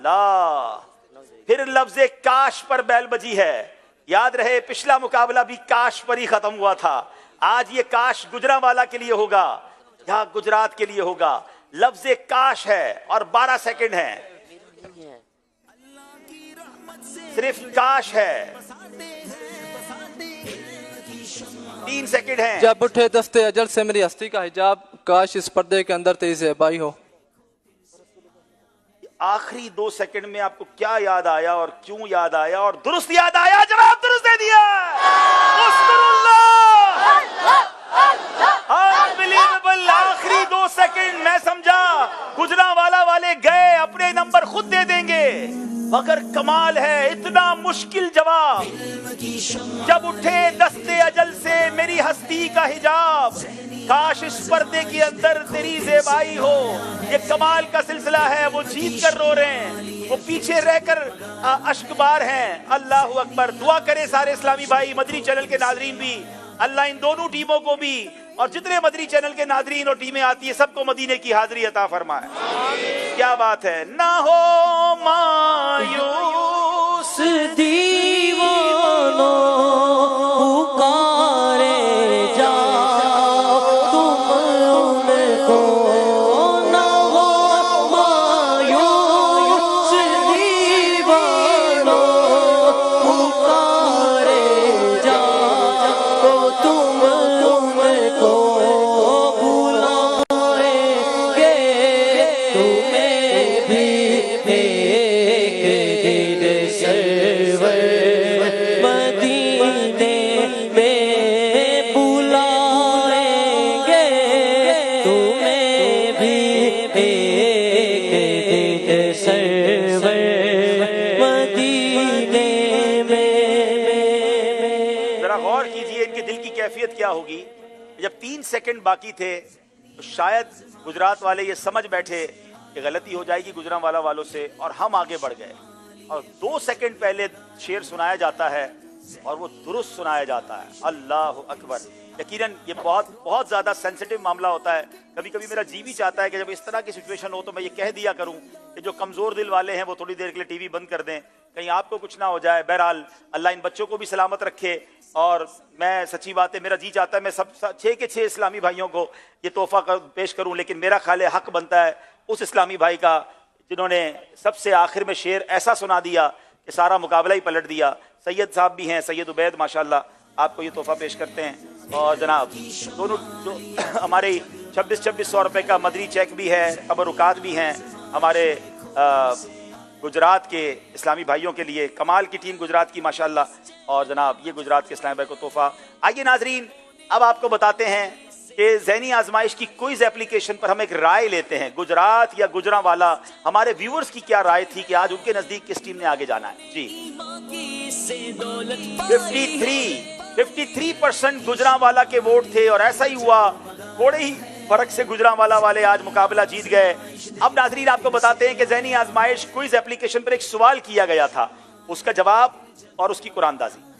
अल्लाह। फिर लफ्ज़े काश पर बैल बजी है। याद रहे पिछला मुकाबला भी काश पर ही खत्म हुआ था। आज ये काश गुजरांवाला के लिए होगा या गुजरात के लिए होगा। लफ्ज़े काश है और 12 सेकंड है, सिर्फ काश है। 3 सेकंड है। जब उठे दस्ते अजल से मेरी हस्ती का हिजाब, काश इस पर्दे के अंदर तेरी ज़ेबाई हो। आखिरी 2 सेकंड में आपको क्या याद आया और क्यों याद आया और दुरुस्त याद आया? जवाब दुरुस्त दे दिया। अनबिलीवेबल। आखिरी 2 सेकंड मैं समझा गुजरांवाला वाले गए, अपने नंबर खुद दे देंगे, मगर कमाल है इतना मुश्किल जवाब। जब उठे दस्ते अजल से मेरी हस्ती का हिजाब, काश इस पर्दे के अंदर तेरी ज़ेबाई हो। ये कमाल का सिलसिला है। वो जीत कर रो रहे हैं, वो पीछे रहकर अश्कबार हैं। अल्लाह अकबर। दुआ करे सारे इस्लामी भाई, मदनी चैनल के नाजरीन भी, अल्लाह इन दोनों टीमों को भी और जितने मदनी चैनल के नाजरीन और टीमें आती है सबको मदीने की हाजिरी अता फरमाए। क्या बात है। ना हो मायूस दीवानो पुकारे जाओ तुम उनको, ना हो मायूस दीवानो पुकारे जाओ तुम उनको, बुलाएंगे तुम्हें भी क्या होगी। जब 3 सेकंड बाकी थे तो शायद गुजरात वाले ये समझ बैठे कि गलती हो जाएगी गुजरांवाला वालों से और हम आगे बढ़ गए। और 2 सेकंड पहले शेर सुनाया जाता है और वो दुरुस्त सुनाया जाता है। अल्लाह अकबर। यकीनन ये बहुत ज़्यादा सेंसिटिव मामला होता है। कभी कभी मेरा जी भी चाहता है कि जब इस तरह की सिचुएशन हो तो मैं ये कह दिया करूं कि जो कमज़ोर दिल वाले हैं वो थोड़ी देर के लिए टीवी बंद कर दें, कहीं आपको कुछ ना हो जाए। बहरहाल अल्लाह इन बच्चों को भी सलामत रखे। और मैं सच्ची बात है, मेरा जी चाहता है मैं सब 6 के 6 इस्लामी भाइयों को ये तोहफा पेश करूं, लेकिन मेरा ख्याल हक बनता है उस इस्लामी भाई का जिन्होंने सबसे आखिर में शेर ऐसा सुना दिया कि सारा मुकाबला ही पलट दिया। सैयद साहब भी हैं, सैयद उबैद माशाल्लाह, आपको ये तोहफा पेश करते हैं। और जनाब दोनों जो हमारे 2600 रुपये का मदनी चेक भी है, तबरुकात भी हैं हमारे गुजरात के इस्लामी भाइयों के लिए। कमाल की टीम गुजरात की माशाल्लाह। और जनाब ये गुजरात के इस्लामी भाई को तोहफा। आइए नाजरीन अब आपको बताते हैं कि ज़हनी आजमाइश की क्विज एप्लीकेशन पर हम एक राय लेते हैं। गुजरात या गुजरांवाला, हमारे व्यूअर्स की क्या राय थी कि आज उनके नज़दीक किस टीम ने आगे जाना है। जी 53% गुजरांवाला के वोट थे और ऐसा ही हुआ। थोड़े ही फर्क से गुजरांवाला वाले आज मुकाबला जीत गए। अब नाजरीन आपको बताते हैं कि ज़हनी आजमाइश क्विज एप्लीकेशन पर एक सवाल किया गया था, उसका जवाब और उसकी कुरानदाजी।